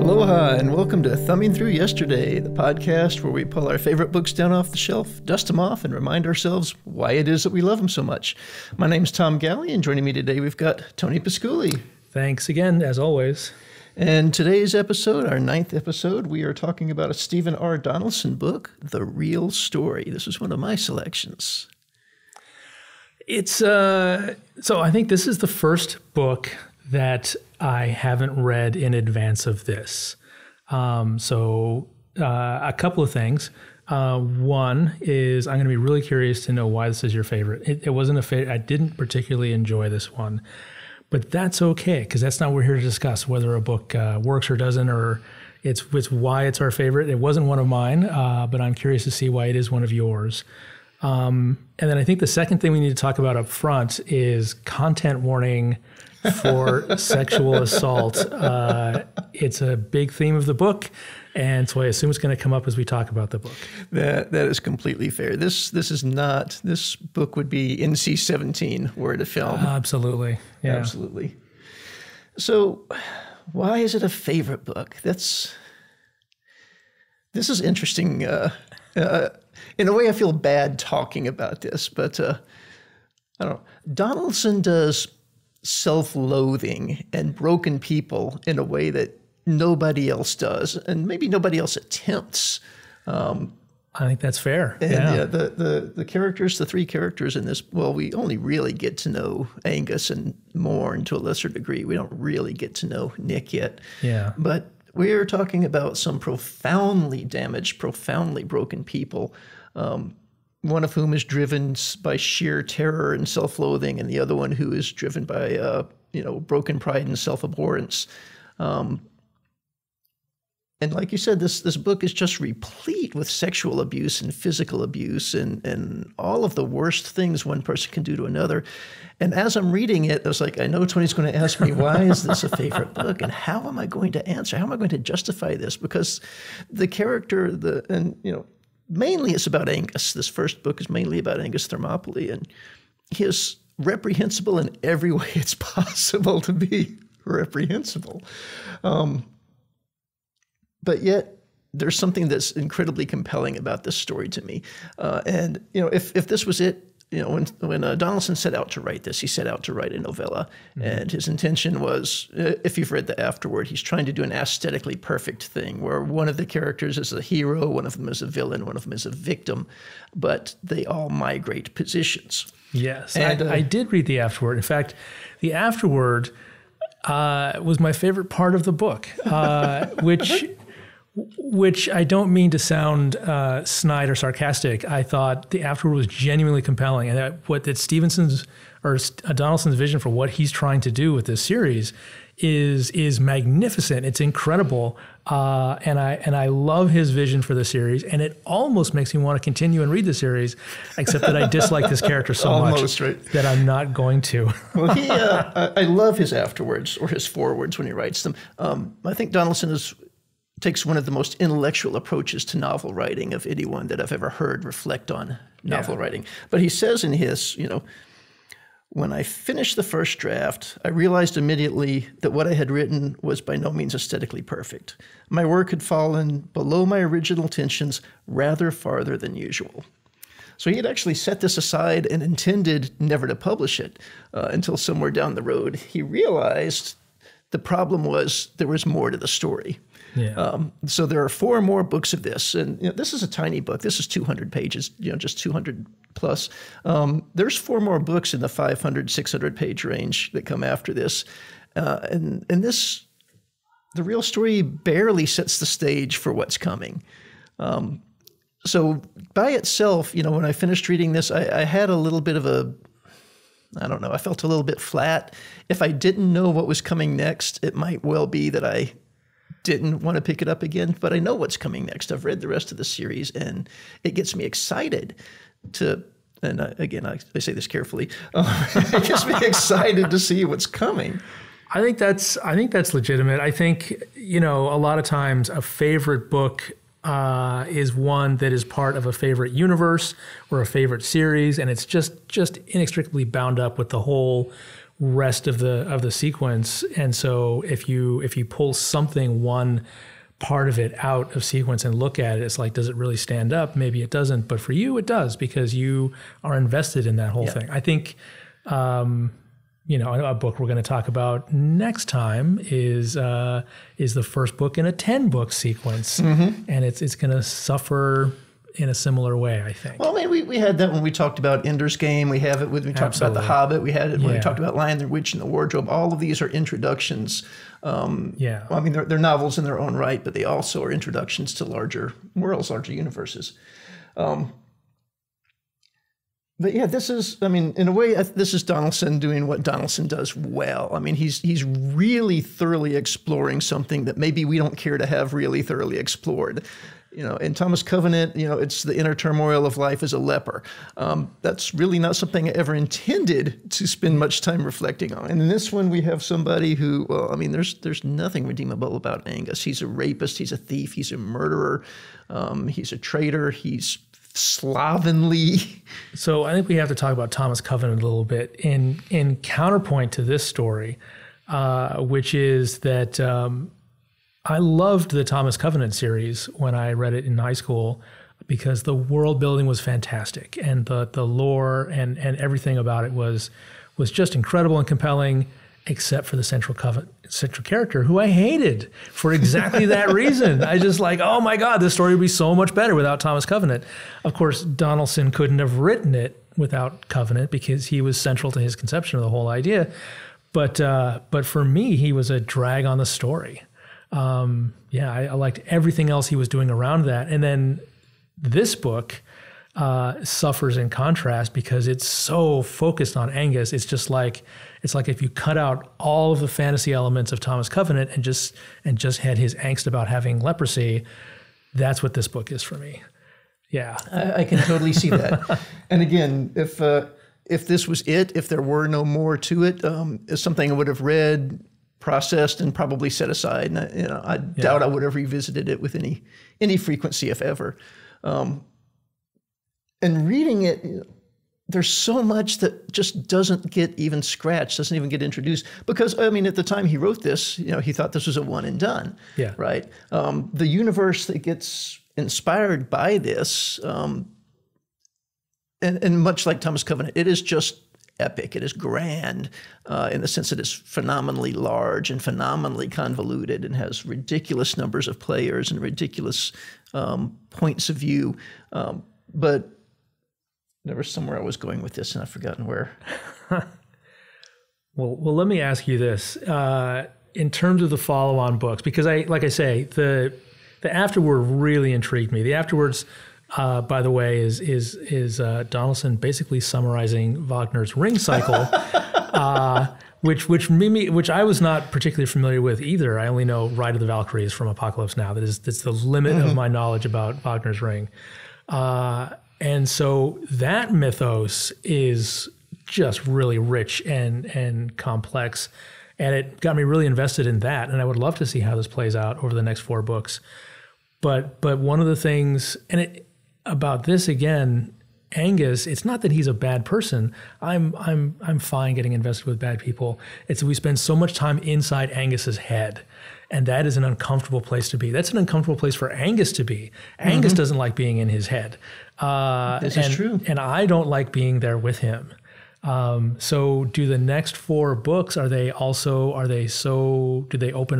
Aloha, and welcome to Thumbing Through Yesterday, the podcast where we pull our favorite books down off the shelf, dust them off, and remind ourselves why it is that we love them so much. My name's Tom Galley, and joining me today we've got Tony Pasculi. Thanks again, as always. And today's episode, our 9th episode, we are talking about a Stephen R. Donaldson book, The Real Story. This is one of my selections. It's so I think this is the first book that I haven't read in advance of this. A couple of things. One is I'm going to be really curious to know why this is your favorite. It wasn't a favorite. I didn't particularly enjoy this one, but that's okay because that's not what we're here to discuss, whether a book works or doesn't, or it's why it's our favorite. It wasn't one of mine, but I'm curious to see why it is one of yours. And then I think the second thing we need to talk about up front is content warning for sexual assault. It's a big theme of the book, and so I assume it's going to come up as we talk about the book. That is completely fair. This book would be NC-17 were it a film. Absolutely. Yeah. Absolutely. So why is it a favorite book? This is interesting. In a way, I feel bad talking about this, but I don't know. Donaldson does self-loathing and broken people in a way that nobody else does, and maybe nobody else attempts. I think that's fair. And the characters, the three characters in this, well, we only really get to know Angus and Morn to a lesser degree. We don't really get to know Nick yet. Yeah. But we're talking about some profoundly damaged, profoundly broken people, one of whom is driven by sheer terror and self-loathing, and the other one who is driven by, broken pride and self-abhorrence. And like you said, this book is just replete with sexual abuse and physical abuse and all of the worst things one person can do to another. And as I'm reading it, I was like, I know Tony's going to ask me, why is this a favorite book? And how am I going to answer? How am I going to justify this? Because the character, mainly it's about Angus. This first book is mainly about Angus Thermopylae, and he is reprehensible in every way it's possible to be reprehensible. But yet there's something that's incredibly compelling about this story to me. If this was it, when Donaldson set out to write this, he set out to write a novella, and his intention was, if you've read the afterword, he's trying to do an aesthetically perfect thing where one of the characters is a hero, one of them is a villain, one of them is a victim, but they all migrate positions. Yes, and I did read the afterword. In fact, the afterword was my favorite part of the book, which I don't mean to sound snide or sarcastic. I thought the afterword was genuinely compelling, and that Donaldson's vision for what he's trying to do with this series is magnificent. It's incredible, and I love his vision for the series. And it almost makes me want to continue and read the series, except that I dislike this character so much that I'm not going to. Well, I love his afterwords or his forewords when he writes them. I think Donaldson takes one of the most intellectual approaches to novel writing of anyone that I've ever heard reflect on novel writing. But he says in his, when I finished the first draft, I realized immediately that what I had written was by no means aesthetically perfect. My work had fallen below my original intentions rather farther than usual. So he had actually set this aside and intended never to publish it until somewhere down the road he realized the problem was there was more to the story. Yeah. So there are 4 more books of this, and this is a tiny book. This is 200 pages, just 200 plus. There's 4 more books in the 500, 600 page range that come after this, and this, the real story barely sets the stage for what's coming. So by itself, when I finished reading this, I had a little bit of I felt a little bit flat. If I didn't know what was coming next, it might well be that I didn't want to pick it up again, but I know what's coming next. I've read the rest of the series, and it gets me excited to, and again, I say this carefully, it gets me excited to see what's coming. I think that's legitimate. I think, a lot of times a favorite book is one that is part of a favorite universe or a favorite series, and it's just inextricably bound up with the whole rest of the sequence. And so if you pull one part of it out of sequence and look at it, it's like, does it really stand up? Maybe it doesn't, but for you it does, because you are invested in that whole thing. I think a book we're going to talk about next time is the first book in a 10-book sequence, and it's going to suffer in a similar way, I think. Well, I mean, we had that when we talked about Ender's Game. We have it when we talked about The Hobbit. We had it when we talked about Lion, the Witch, and the Wardrobe. All of these are introductions. Well, I mean, they're novels in their own right, but they also are introductions to larger worlds, larger universes. But yeah, this is, I mean, in a way, this is Donaldson doing what Donaldson does well. I mean, he's really thoroughly exploring something that maybe we don't care to have really thoroughly explored. In Thomas Covenant, it's the inner turmoil of life as a leper. That's really not something I ever intended to spend much time reflecting on. And in this one, we have somebody who, well, I mean, there's nothing redeemable about Angus. He's a rapist, he's a thief, he's a murderer, he's a traitor, he's slovenly. So I think we have to talk about Thomas Covenant a little bit in counterpoint to this story, which is that I loved the Thomas Covenant series when I read it in high school, because the world building was fantastic, and the lore and everything about it was just incredible and compelling, except for the central character, who I hated for exactly that reason. I just like, oh my God, this story would be so much better without Thomas Covenant. Of course, Donaldson couldn't have written it without Covenant, because he was central to his conception of the whole idea. But for me, he was a drag on the story. I liked everything else he was doing around that. And then this book suffers in contrast, because it's so focused on Angus. It's like if you cut out all of the fantasy elements of Thomas Covenant and just had his angst about having leprosy. That's what this book is for me. Yeah, I can totally see that. And again, if this was it, if there were no more to it, it's something I would have read, processed, and probably set aside. And I doubt I would have revisited it with any frequency, if ever. And reading it, there's so much that just doesn't get even scratched, doesn't even get introduced. Because, I mean, at the time he wrote this, he thought this was a one and done, right? The universe that gets inspired by this, and much like Thomas Covenant, it is just epic. It is grand in the sense that it's phenomenally large and phenomenally convoluted and has ridiculous numbers of players and ridiculous points of view. But there was somewhere I was going with this, and I've forgotten where. Well, let me ask you this. In terms of the follow-on books, because like I say, the afterword really intrigued me. The afterwards, by the way, is Donaldson basically summarizing Wagner's Ring cycle, which I was not particularly familiar with either. I only know Ride of the Valkyries from Apocalypse Now. That's the limit of my knowledge about Wagner's Ring. And so that mythos is just really rich and complex, and it got me really invested in that. And I would love to see how this plays out over the next 4 books. But one of the things, about this again, Angus, it's not that he's a bad person. I'm fine getting invested with bad people. It's that we spend so much time inside Angus's head. And that is an uncomfortable place to be. That's an uncomfortable place for Angus to be. Angus doesn't like being in his head. This is true. And I don't like being there with him. So do the next 4 books, do they open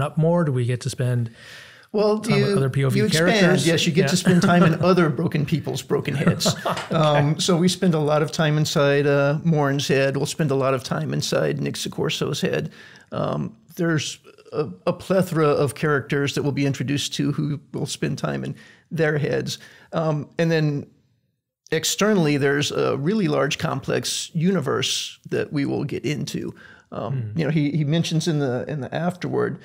up more? Do we get to spend time with other POV characters? Yes, you get to spend time in other broken people's broken heads. Okay. So we spend a lot of time inside Morn's head. We'll spend a lot of time inside Nick Sicorso's head. There's a plethora of characters that we'll be introduced to who will spend time in their heads. And then externally, there's a really large, complex universe that we will get into. He mentions in the afterword,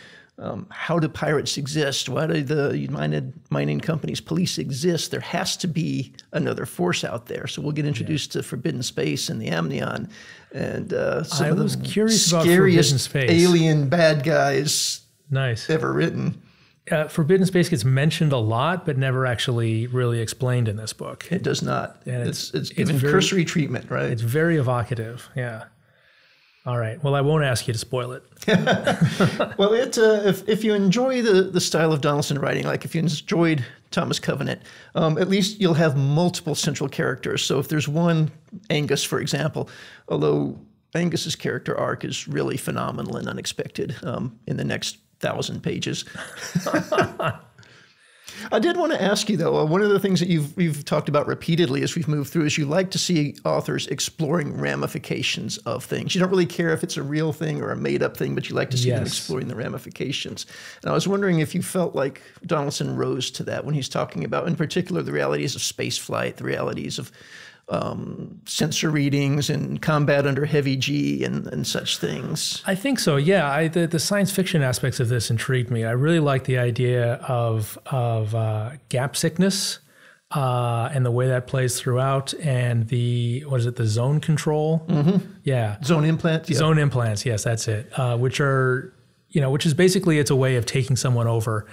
how do pirates exist? Why do the United Mining Company's police exist? There has to be another force out there. So we'll get introduced to Forbidden Space and the Amnion, and some of the scariest alien bad guys ever written. Forbidden Space gets mentioned a lot, but never actually really explained in this book. It does not. And it's given cursory treatment, right? It's very evocative, yeah. All right. Well, I won't ask you to spoil it. Well, if you enjoy the style of Donaldson writing, like if you enjoyed Thomas Covenant, at least you'll have multiple central characters. So if there's one, Angus, for example, although Angus's character arc is really phenomenal and unexpected in the next 1,000 pages. I did want to ask you, though, one of the things that you've talked about repeatedly as we've moved through is you like to see authors exploring ramifications of things. You don't really care if it's a real thing or a made-up thing, but you like to see them exploring the ramifications. And I was wondering if you felt like Donaldson rose to that when he's talking about, in particular, the realities of space flight, the realities of sensor readings and combat under heavy G and such things. I think so. Yeah, the science fiction aspects of this intrigued me. I really like the idea of gap sickness and the way that plays throughout, and the zone control? Mm-hmm. Yeah, zone implant. Yeah. Zone implants. Yes, that's it. Which is basically, it's a way of taking someone over.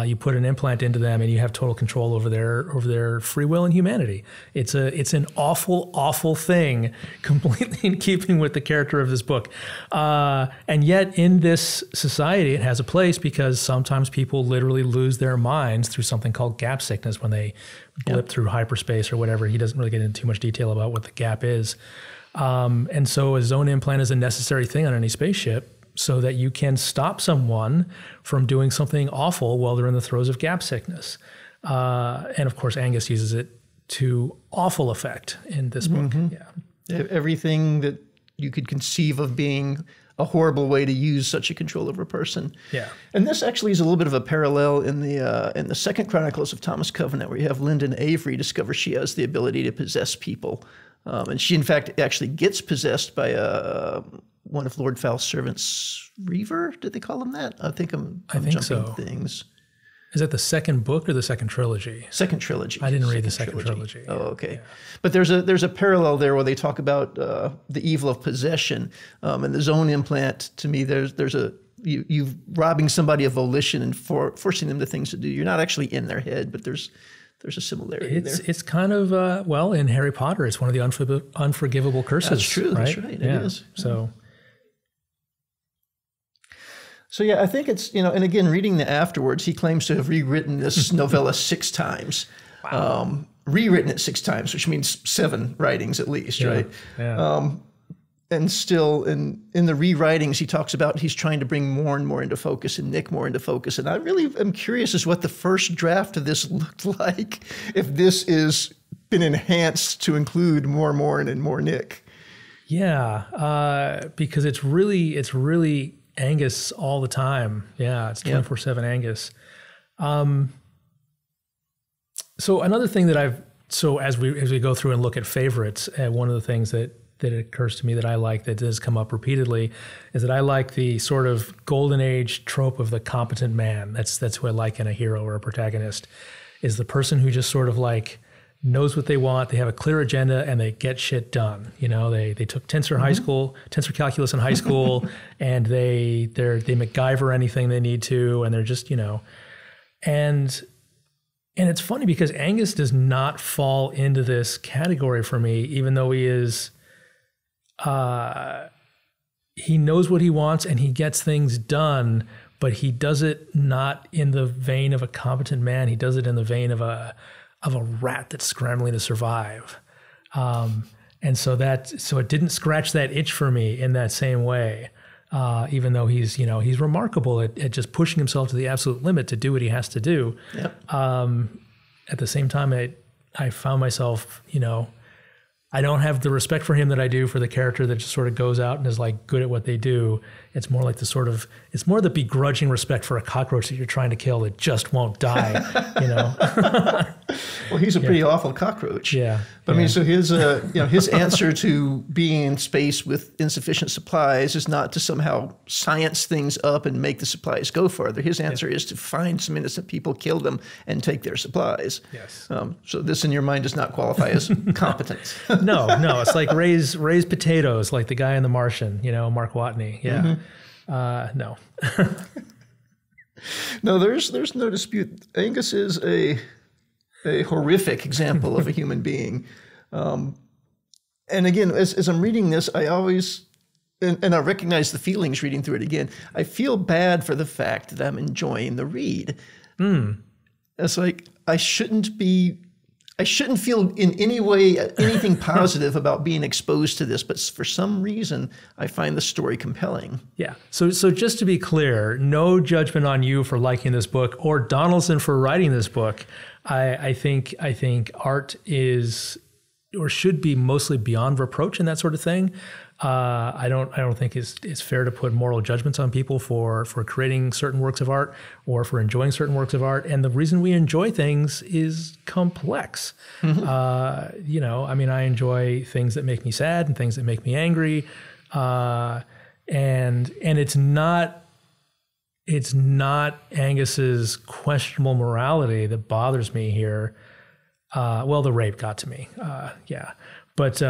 You put an implant into them, and you have total control over their free will and humanity. It's an awful, awful thing, completely in keeping with the character of this book. And yet, in this society, it has a place because sometimes people literally lose their minds through something called gap sickness when they blip through hyperspace or whatever. He doesn't really get into too much detail about what the gap is. And so, a zone implant is a necessary thing on any spaceship, so that you can stop someone from doing something awful while they're in the throes of gap sickness. And of course, Angus uses it to awful effect in this book. Mm-hmm. Yeah. Everything that you could conceive of being a horrible way to use such a control over a person. Yeah. And this actually is a little bit of a parallel in the Second Chronicles of Thomas Covenant, where you have Lyndon Avery discover she has the ability to possess people. And she, in fact, actually gets possessed by one of Lord Fal's servants, Reaver. Did they call him that? I think I'm jumping so. Things. Is that the second book or the second trilogy? Second trilogy. I didn't read the second trilogy. Oh, okay. Yeah. But there's a parallel there where they talk about the evil of possession, and the zone implant. To me, there's you robbing somebody of volition and forcing them to things to do. You're not actually in their head, but there's a similarity there. It's kind of in Harry Potter, it's one of the unforgivable curses. That's true. Right? That's right. It is. So yeah, I think it's, and again, reading the afterwards, he claims to have rewritten this novella 6 times. Wow. Rewritten it 6 times, which means 7 writings at least, right? Yeah. And still, in the rewritings, he talks about he's trying to bring more and more into focus and Nick more into focus. And I really am curious as what the first draft of this looked like, if this is been enhanced to include more Morin and more Nick. Yeah, because it's really Angus all the time. Yeah, it's 24/7 Angus. So another thing that as we go through and look at favorites, one of the things that occurs to me that I like, that does come up repeatedly, is that I like the sort of golden age trope of the competent man. That's who I like in a hero or a protagonist, is the person who just sort of like knows what they want, they have a clear agenda, and they get shit done. They took tensor calculus in high school, and they MacGyver anything they need to, and they're just, and it's funny because Angus does not fall into this category for me, even though he is, he knows what he wants and he gets things done, but he does it not in the vein of a competent man. He does it in the vein of a rat that's scrambling to survive. And so it didn't scratch that itch for me in that same way, even though he's remarkable at just pushing himself to the absolute limit to do what he has to do. Yep. At the same time, I found myself, I don't have the respect for him that I do for the character that just sort of goes out and is like good at what they do. It's more like it's more the begrudging respect for a cockroach that you're trying to kill that just won't die, Well, he's a pretty awful cockroach. Yeah. But I mean, so his answer to being in space with insufficient supplies is not to somehow science things up and make the supplies go further. His answer is to find some innocent people, kill them, and take their supplies. Yes. So this, in your mind, does not qualify as competence. No. It's like raise potatoes, like the guy in The Martian, Mark Watney. Yeah. Mm-hmm. No. No, there's no dispute. Angus is a horrific example of a human being. And again, as I'm reading this, I always and I recognize the feelings reading through it again. I feel bad for the fact that I'm enjoying the read. It's like I shouldn't feel in any way anything positive about being exposed to this, but for some reason I find the story compelling. Yeah. So just to be clear, no judgment on you for liking this book or Donaldson for writing this book. I think art is or should be mostly beyond reproach and that sort of thing. I don't think it's fair to put moral judgments on people for creating certain works of art or for enjoying certain works of art. And the reason we enjoy things is complex. I enjoy things that make me sad and things that make me angry. And it's not Angus's questionable morality that bothers me here. Well, the rape got to me. But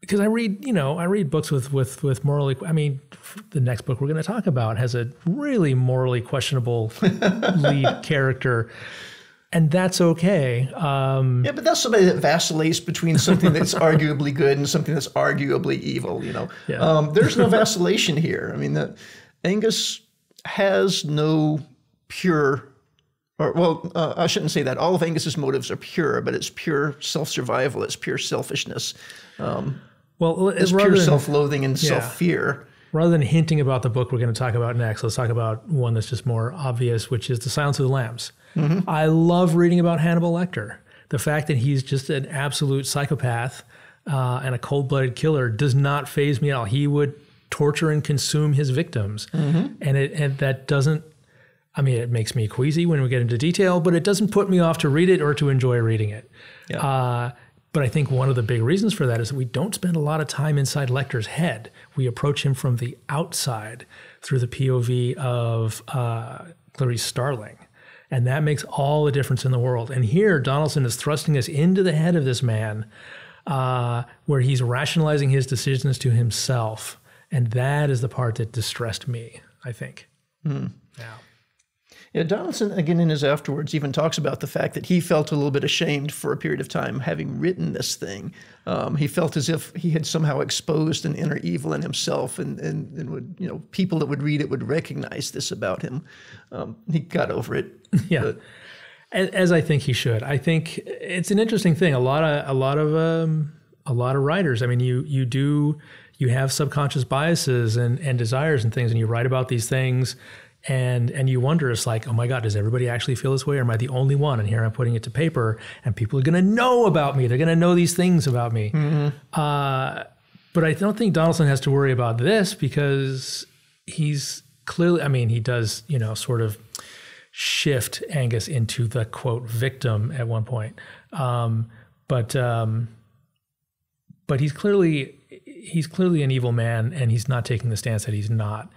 because I read books with morally, the next book we're going to talk about has a really morally questionable lead character, and that's okay. Yeah, but that's somebody that vacillates between something that's arguably good and something that's arguably evil, Yeah. There's no vacillation here. That Angus has no pure, I shouldn't say that. All of Angus's motives are pure, but it's pure self-survival. It's pure selfishness. It's pure self-loathing and self-fear. Rather than hinting about the book we're going to talk about next, let's talk about one that's just more obvious, which is The Silence of the Lambs. I love reading about Hannibal Lecter. The fact that he's just an absolute psychopath and a cold-blooded killer does not faze me at all. He would torture and consume his victims, and that doesn't. It makes me queasy when we get into detail, but it doesn't put me off to read it or to enjoy reading it. Yeah. But I think one of the big reasons for that is that we don't spend a lot of time inside Lecter's head. We approach him from the outside through the POV of Clarice Starling. And that makes all the difference in the world. And here, Donaldson is thrusting us into the head of this man where he's rationalizing his decisions to himself. And that is the part that distressed me, I think. Yeah. Yeah, Donaldson, again, in his afterwards, even talks about the fact that he felt a little bit ashamed for a period of time having written this thing. He felt as if he had somehow exposed an inner evil in himself, and would, people that would read it would recognize this about him. He got over it. Yeah, but, as I think he should. I think it's an interesting thing. A lot of writers. You have subconscious biases and desires and things, and you write about these things. And you wonder, it's like, oh my God, does everybody actually feel this way? Or am I the only one? And here I'm putting it to paper and people are going to know about me. They're going to know these things about me. But I don't think Donaldson has to worry about this because he's clearly, he does, sort of shift Angus into the quote victim at one point. But he's clearly an evil man and he's not taking the stance that he's not.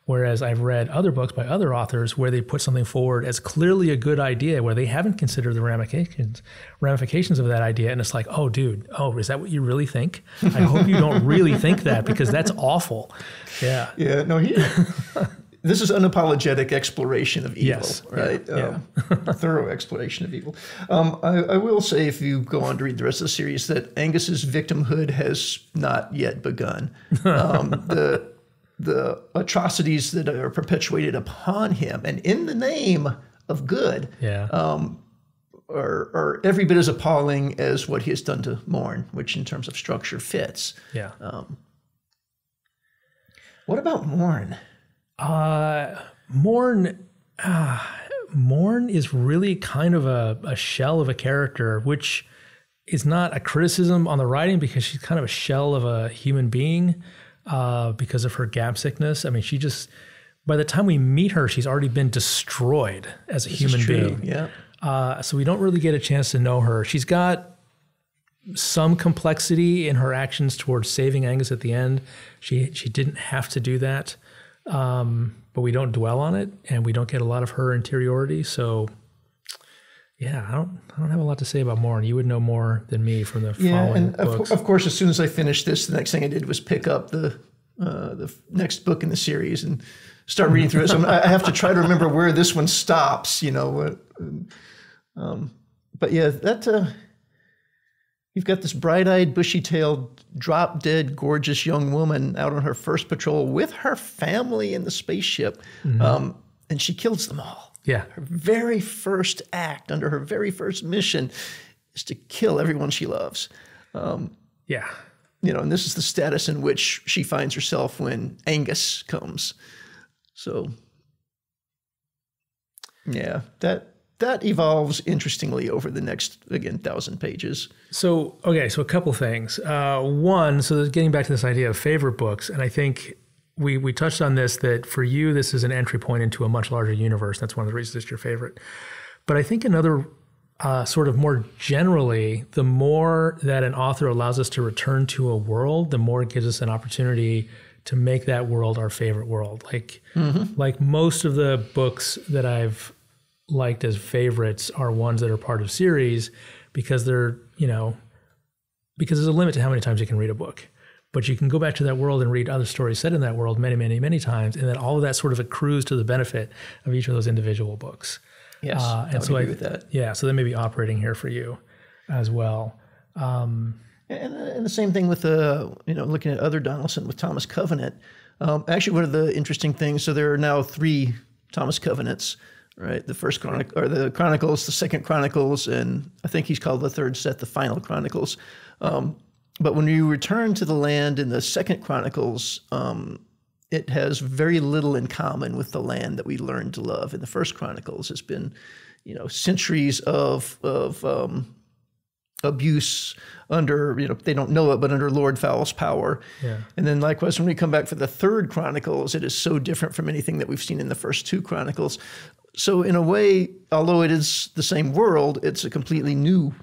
Whereas I've read other books by other authors where they put something forward as clearly a good idea, where they haven't considered the ramifications of that idea. And it's like, oh, dude, is that what you really think? I hope you don't really think that because that's awful. Yeah. Yeah, no, this is unapologetic exploration of evil, yes. Right? Yeah. Thorough exploration of evil. I will say, if you go on to read the rest of the series, that Angus's victimhood has not yet begun. The atrocities that are perpetuated upon him and in the name of good are every bit as appalling as what he has done to Morn, which in terms of structure fits. Yeah. What about Morn? Morn is really kind of a shell of a character, which is not a criticism on the writing because she's kind of a shell of a human being. Because of her gap sickness. She just, by the time we meet her, she's already been destroyed as a human being. Yeah. So we don't really get a chance to know her. She's got some complexity in her actions towards saving Angus at the end. She didn't have to do that, but we don't dwell on it, and we don't get a lot of her interiority. So, yeah, I don't have a lot to say about Morn. You would know more than me from the following books. Of course, as soon as I finished this, the next thing I did was pick up the next book in the series and start reading through it. So I have to try to remember where this one stops, But yeah, that you've got this bright-eyed, bushy-tailed, drop-dead, gorgeous young woman out on her first patrol with her family in the spaceship, and she kills them all. Yeah. Her very first act under her very first mission is to kill everyone she loves. Yeah. You know, and this is the status in which she finds herself when Angus comes. So, yeah, that evolves interestingly over the next, again, 1,000 pages. So, okay, so a couple things. One, so getting back to this idea of favorite books, and I think we touched on this, that for you, this is an entry point into a much larger universe. That's one of the reasons it's your favorite. But I think another sort of more generally, the more that an author allows us to return to a world, the more it gives us an opportunity to make that world our favorite world. Like most of the books that I've liked as favorites are ones that are part of series, because they're, because there's a limit to how many times you can read a book. But you can go back to that world and read other stories set in that world many, many, many times, and then all of that sort of accrues to the benefit of each of those individual books. Yes, I would agree with that. Yeah, so they may be operating here for you as well. And the same thing with looking at other Donaldson with Thomas Covenant. Actually, one of the interesting things, so there are now 3 Thomas Covenants, right? The first the Chronicles, the second Chronicles, and I think he's called the third set the Final Chronicles. But when you return to the land in the second Chronicles, it has very little in common with the land that we learned to love in the first Chronicles. It's been, centuries of abuse under, they don't know it, but under Lord Foul's power. Yeah. And then likewise, when we come back for the third Chronicles, it is so different from anything that we've seen in the first 2 Chronicles. So in a way, although it is the same world, it's a completely new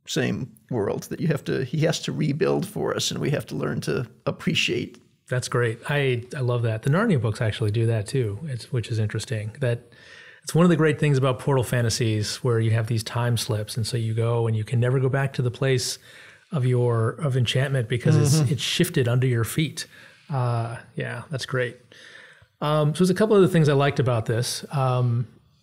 same world that he has to rebuild for us, and we have to learn to appreciate. That's great. I love that. The Narnia books actually do that too, which is interesting. That it's one of the great things about portal fantasies, where you have these time slips, and so you go and you can never go back to the place of enchantment because it's shifted under your feet. Yeah, that's great. So there's a couple other things I liked about this.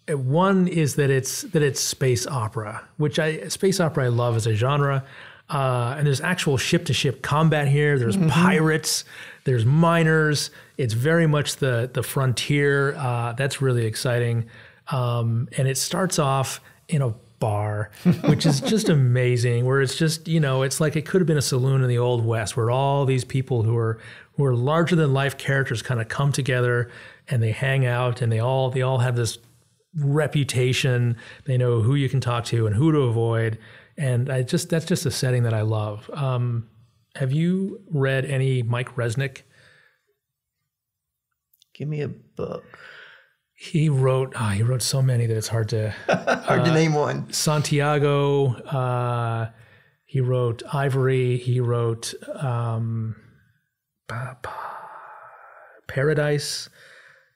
One is that it's space opera, which space opera I love as a genre. And there's actual ship-to-ship combat here. There's pirates. There's miners. It's very much the frontier. That's really exciting. And it starts off in a bar, which is just amazing, where it's just, it's like it could have been a saloon in the Old West, where all these people who are larger-than-life characters kind of come together and they hang out, and they all have this reputation. They know who you can talk to and who to avoid. And that's just a setting that I love. Have you read any Mike Resnick? Give me a book. He wrote so many that it's hard to name one. Santiago. He wrote Ivory. He wrote Paradise.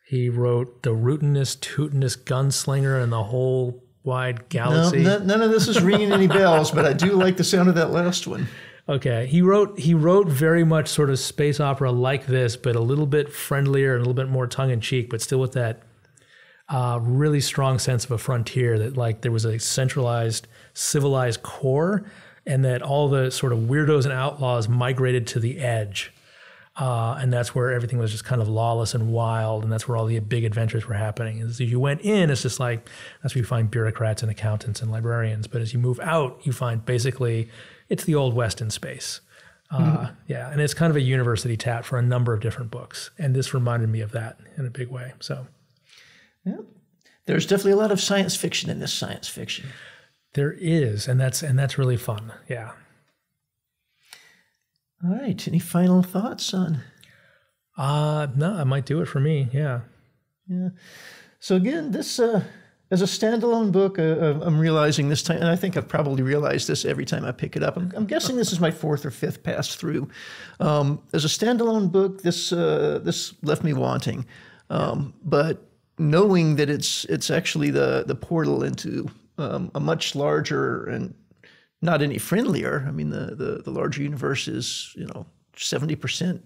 He wrote The Rootinest, Tootinest Gunslinger and the Whole Wide Galaxy. No, none of this is ringing any bells, but I do like the sound of that last one. Okay. He wrote very much sort of space opera like this, but a little bit friendlier and a little bit more tongue-in-cheek, but still with that really strong sense of a frontier, that like there was a centralized, civilized core, and that all the sort of weirdos and outlaws migrated to the edge. And that's where everything was just kind of lawless and wild, and that's where all the big adventures were happening. As you went in, it's just like, that's where you find bureaucrats and accountants and librarians. But as you move out, you find basically it's the Old West in space. Yeah, and it's kind of a university tap for a number of different books. And this reminded me of that in a big way. So, yeah, there's definitely a lot of science fiction in this science fiction. There is, and that's really fun. Yeah. All right. Any final thoughts on? No, I might do it for me. Yeah. Yeah. So again, this as a standalone book, I'm realizing this time, and I think I've probably realized this every time I pick it up. I'm guessing this is my 4th or 5th pass through. As a standalone book, this left me wanting, but knowing that it's actually the portal into a much larger and not any friendlier. I mean, the larger universe is, 70%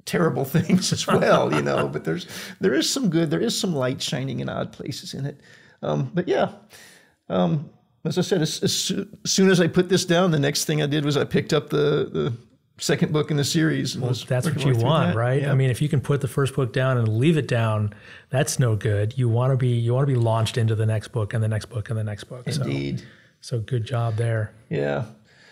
terrible things as well, but there is some good, there is some light shining in odd places in it. But yeah, as I said, as soon as I put this down, the next thing I did was I picked up the second book in the series. And that's what you want, right? Yeah. I mean, if you can put the first book down and leave it down, that's no good. You want to be launched into the next book and the next book and the next book. Indeed. So good job there. Yeah.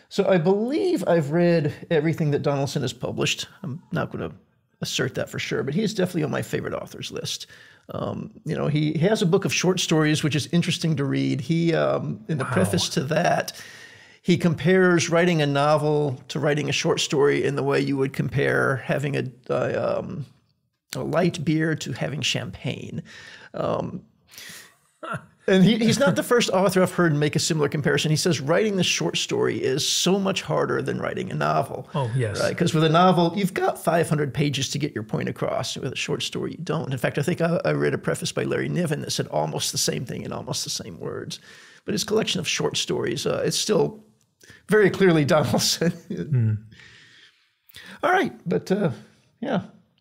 So I believe I've read everything that Donaldson has published. I'm not going to assert that for sure, but he is definitely on my favorite authors list. He has a book of short stories, which is interesting to read. He, in the preface to that, he compares writing a novel to writing a short story in the way you would compare having a light beer to having champagne. And he's not the first author I've heard make a similar comparison. He says writing the short story is so much harder than writing a novel. Oh, yes. Right? Because with a novel, you've got 500 pages to get your point across. With a short story, you don't. In fact, I think I read a preface by Larry Niven that said almost the same thing in almost the same words. But his collection of short stories, it's still very clearly Donaldson. All right. But The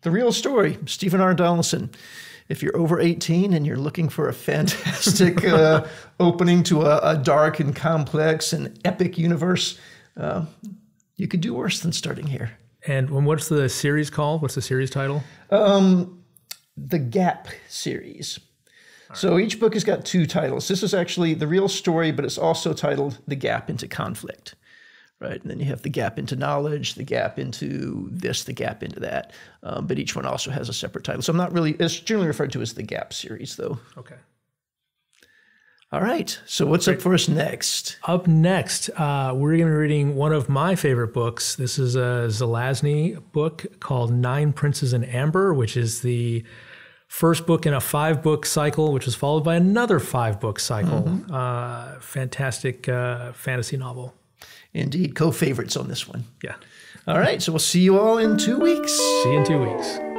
Real Story, Stephen R. Donaldson. If you're over 18 and you're looking for a fantastic opening to a dark and complex and epic universe, you could do worse than starting here. And what's the series called? What's the series title? The Gap series. Right. So each book has got 2 titles. This is actually The Real Story, but it's also titled The Gap into Conflict. Right, and then you have the gap into knowledge, the gap into this, the gap into that. But each one also has a separate title. So it's generally referred to as the Gap series, though. Okay. All right. So what's up for us next? Up next, we're going to be reading one of my favorite books. This is a Zelazny book called 9 Princes in Amber, which is the first book in a 5-book cycle, which was followed by another 5-book cycle. Fantastic fantasy novel. Indeed, co-favorites on this one. Yeah. All right, so we'll see you all in 2 weeks. See you in 2 weeks.